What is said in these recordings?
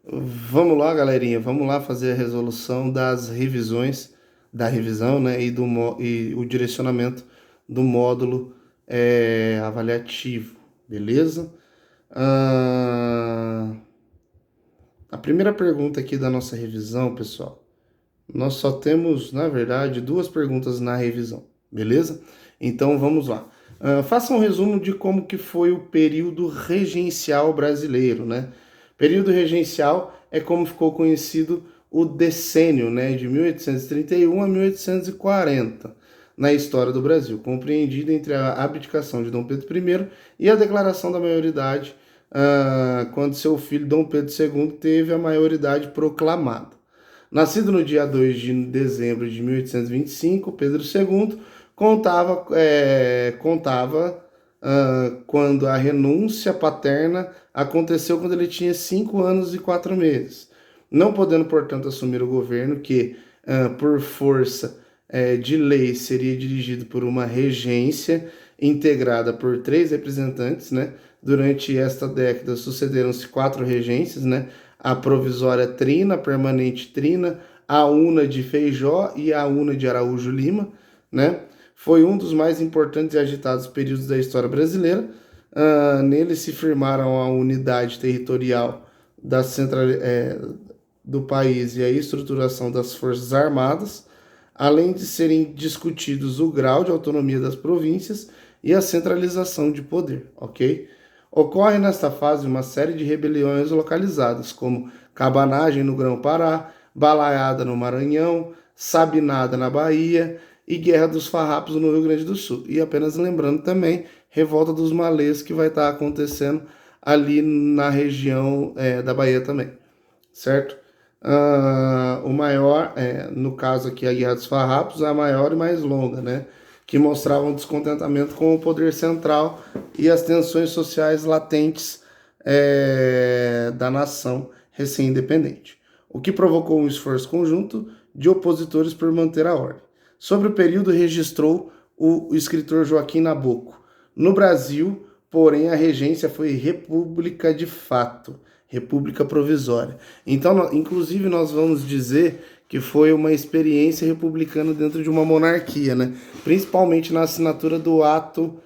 Vamos lá, galerinha, vamos lá fazer a resolução das revisões, da revisão, né, e o direcionamento do módulo avaliativo, beleza? Ah, a primeira pergunta aqui da nossa revisão, pessoal, nós só temos, na verdade, duas perguntas na revisão, beleza? Então vamos lá. Faça um resumo de como que foi o período regencial brasileiro, né? Período regencial é como ficou conhecido o decênio, né, de 1831 a 1840 na história do Brasil, compreendido entre a abdicação de Dom Pedro I e a declaração da maioridade, quando seu filho Dom Pedro II teve a maioridade proclamada. Nascido no dia 2 de dezembro de 1825, Pedro II contava quando a renúncia paterna aconteceu quando ele tinha 5 anos e 4 meses. Não podendo, portanto, assumir o governo, que por força de lei seria dirigido por uma regência integrada por 3 representantes, né? Durante esta década sucederam-se 4 regências, né? A provisória Trina, a permanente Trina, a Una de Feijó e a Una de Araújo Lima, né? Foi um dos mais importantes e agitados períodos da história brasileira. Nele se firmaram a unidade territorial do país e a estruturação das Forças Armadas, além de serem discutidos o grau de autonomia das províncias e a centralização de poder, ok? Ocorre nesta fase uma série de rebeliões localizadas, como Cabanagem no Grão-Pará, Balaiada no Maranhão, Sabinada na Bahia e Guerra dos Farrapos no Rio Grande do Sul. E apenas lembrando também, Revolta dos Malês, que vai estar acontecendo ali na região da Bahia também, certo? O maior, no caso aqui a Guerra dos Farrapos, é a maior e mais longa, né? Que mostravam descontentamento com o poder central e as tensões sociais latentes da nação recém-independente, o que provocou um esforço conjunto de opositores por manter a ordem. Sobre o período, registrou o escritor Joaquim Nabuco. No Brasil, porém, a regência foi república de fato, república provisória. Então, inclusive, nós vamos dizer que foi uma experiência republicana dentro de uma monarquia, né? Principalmente na assinatura do ato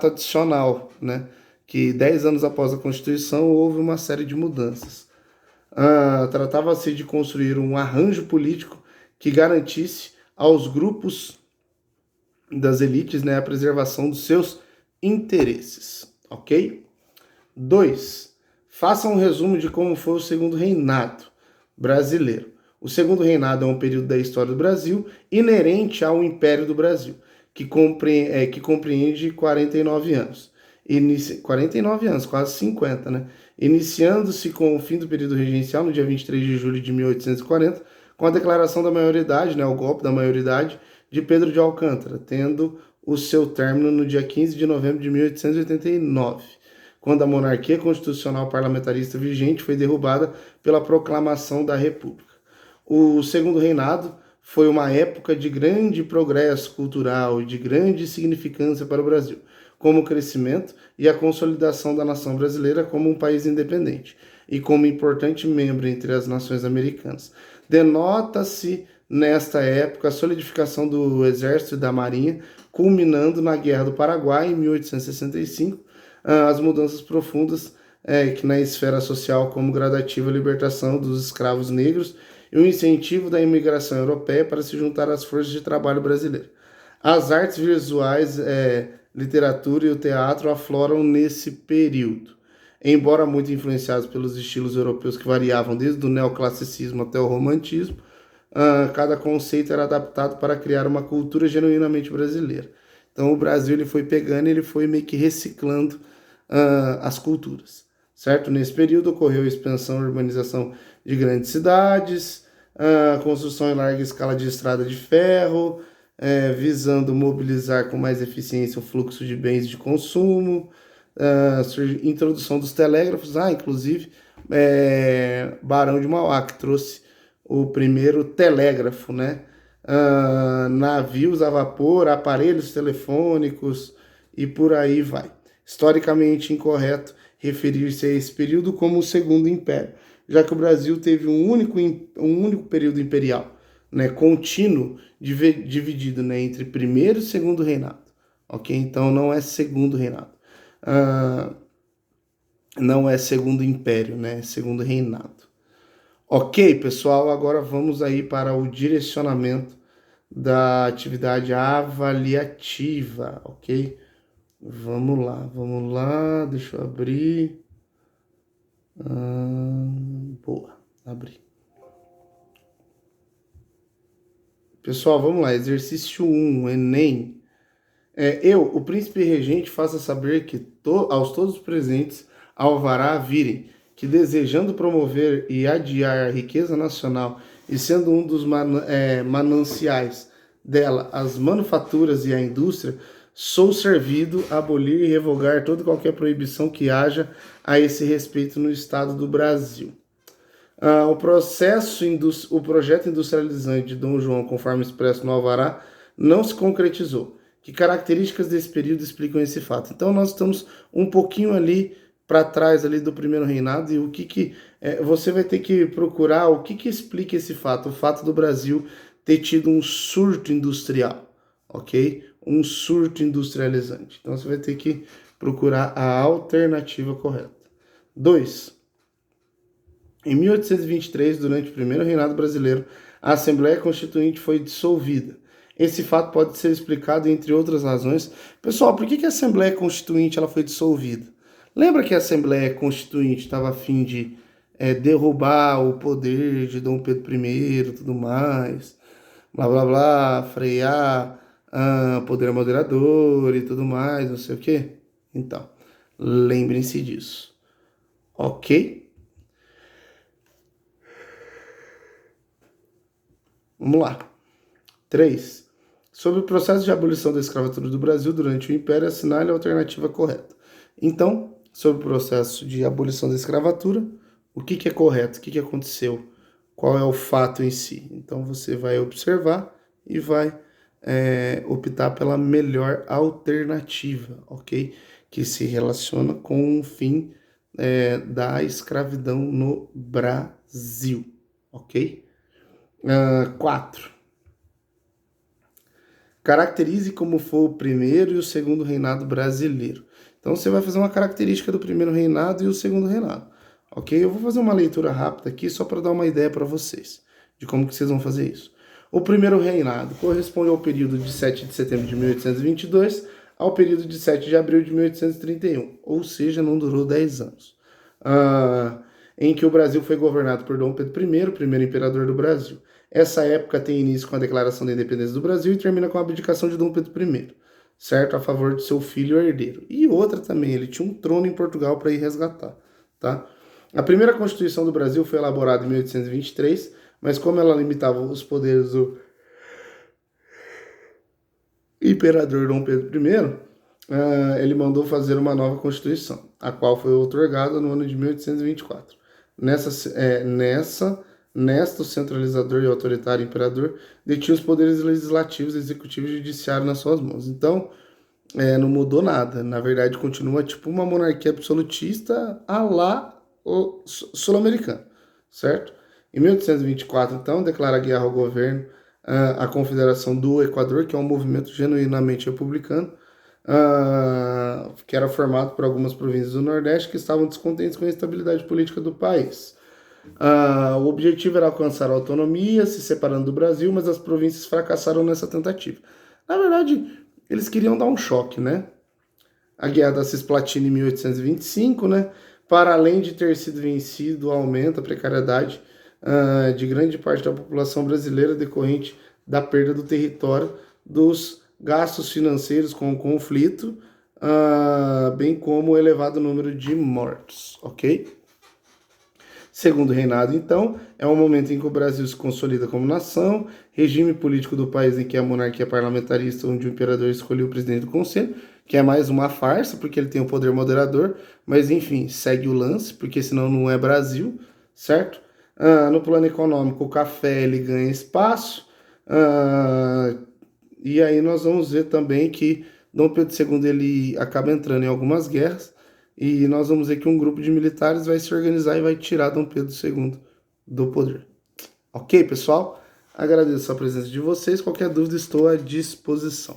adicional, né? Que 10 anos após a Constituição houve uma série de mudanças. Tratava-se de construir um arranjo político que garantisse aos grupos das elites, né, a preservação dos seus interesses, ok? 2. Faça um resumo de como foi o segundo reinado brasileiro. O segundo reinado é um período da história do Brasil inerente ao Império do Brasil, que compreende 49 anos. 49 anos, quase 50, né? Iniciando-se com o fim do período regencial, no dia 23 de julho de 1840, com a declaração da maioridade, né, o golpe da maioridade de Pedro de Alcântara, tendo o seu término no dia 15 de novembro de 1889, quando a monarquia constitucional parlamentarista vigente foi derrubada pela proclamação da República. O segundo reinado foi uma época de grande progresso cultural e de grande significância para o Brasil, como o crescimento e a consolidação da nação brasileira como um país independente e como importante membro entre as nações americanas. Denota-se nesta época a solidificação do Exército e da Marinha, culminando na Guerra do Paraguai em 1865, as mudanças profundas que na esfera social, como gradativa libertação dos escravos negros e o incentivo da imigração europeia para se juntar às forças de trabalho brasileiras. As artes visuais, literatura e o teatro afloram nesse período. Embora muito influenciados pelos estilos europeus que variavam desde o neoclassicismo até o romantismo, cada conceito era adaptado para criar uma cultura genuinamente brasileira. Então o Brasil ele foi pegando, ele foi meio que reciclando as culturas, certo? Nesse período ocorreu a expansão e urbanização de grandes cidades, construção em larga escala de estrada de ferro, visando mobilizar com mais eficiência o fluxo de bens de consumo, introdução dos telégrafos, inclusive Barão de Mauá, que trouxe o primeiro telégrafo, né? Navios a vapor, aparelhos telefônicos e por aí vai. Historicamente incorreto referir-se a esse período como o Segundo Império, já que o Brasil teve um único período imperial, né, contínuo, dividido, né, entre primeiro e segundo reinado, ok? Então não é segundo reinado, não é segundo império, né, é segundo reinado. Ok, pessoal, agora vamos aí para o direcionamento da atividade avaliativa, ok? Vamos lá, deixa eu abrir. Boa, abri. Pessoal, vamos lá, exercício 1, Enem. Eu, o príncipe regente, faça saber que aos todos presentes, alvará virem, que desejando promover e adiar a riqueza nacional e sendo um dos mananciais dela as manufaturas e a indústria, sou servido a abolir e revogar toda e qualquer proibição que haja a esse respeito no Estado do Brasil. O projeto industrializante de Dom João, conforme expresso no alvará, não se concretizou. Que características desse período explicam esse fato? Então nós estamos um pouquinho ali para trás ali do primeiro reinado e o que você vai ter que procurar o que explica esse fato, o fato do Brasil ter tido um surto industrial, ok? Um surto industrializante. Então você vai ter que procurar a alternativa correta. 2. Em 1823, durante o primeiro reinado brasileiro, a Assembleia Constituinte foi dissolvida. Esse fato pode ser explicado entre outras razões. Pessoal, por que a Assembleia Constituinte ela foi dissolvida? Lembra que a Assembleia Constituinte estava a fim de derrubar o poder de Dom Pedro I e tudo mais, blá blá blá, frear poder moderador e tudo mais, não sei o quê? Então, lembrem-se disso. Ok? Vamos lá. 3. Sobre o processo de abolição da escravatura do Brasil durante o Império, assinale a alternativa correta. Então, sobre o processo de abolição da escravatura, o que é correto? O que aconteceu? Qual é o fato em si? Então, você vai observar e vai optar pela melhor alternativa, ok? Que se relaciona com o fim da escravidão no Brasil, ok? 4. Caracterize como foi o primeiro e o segundo reinado brasileiro. Então você vai fazer uma característica do primeiro reinado e o segundo reinado, ok? Eu vou fazer uma leitura rápida aqui só para dar uma ideia para vocês de como que vocês vão fazer isso. O primeiro reinado corresponde ao período de 7 de setembro de 1822 ao período de 7 de abril de 1831, ou seja, não durou 10 anos. Em que o Brasil foi governado por Dom Pedro I, o primeiro imperador do Brasil. Essa época tem início com a declaração da independência do Brasil e termina com a abdicação de Dom Pedro I, certo? A favor de seu filho herdeiro. E outra também, ele tinha um trono em Portugal para ir resgatar, tá? A primeira Constituição do Brasil foi elaborada em 1823, mas como ela limitava os poderes do imperador Dom Pedro I, ele mandou fazer uma nova Constituição, a qual foi outorgada no ano de 1824. Nesta, o centralizador e autoritário imperador detinha os poderes legislativos, executivos e judiciário nas suas mãos. Então, não mudou nada. Na verdade, continua tipo uma monarquia absolutista à la sul-americana, certo? Em 1824, então, declara guerra ao governo, a Confederação do Equador, que é um movimento genuinamente republicano, que era formado por algumas províncias do Nordeste que estavam descontentes com a estabilidade política do país. O objetivo era alcançar a autonomia, se separando do Brasil, mas as províncias fracassaram nessa tentativa. Na verdade, eles queriam dar um choque, né? A Guerra da Cisplatina em 1825, né? Para além de ter sido vencido, aumenta a precariedade de grande parte da população brasileira decorrente da perda do território, dos gastos financeiros com o conflito, bem como o elevado número de mortos, ok? Segundo reinado, então, é o momento em que o Brasil se consolida como nação, regime político do país em que a monarquia parlamentarista, onde o imperador escolheu o presidente do conselho, que é mais uma farsa, porque ele tem o poder moderador, mas enfim, segue o lance, porque senão não é Brasil, certo? No plano econômico, o café ele ganha espaço, e aí nós vamos ver também que Dom Pedro II ele acaba entrando em algumas guerras, e nós vamos ver que um grupo de militares vai se organizar e vai tirar Dom Pedro II do poder. Ok, pessoal? Agradeço a presença de vocês. Qualquer dúvida, estou à disposição.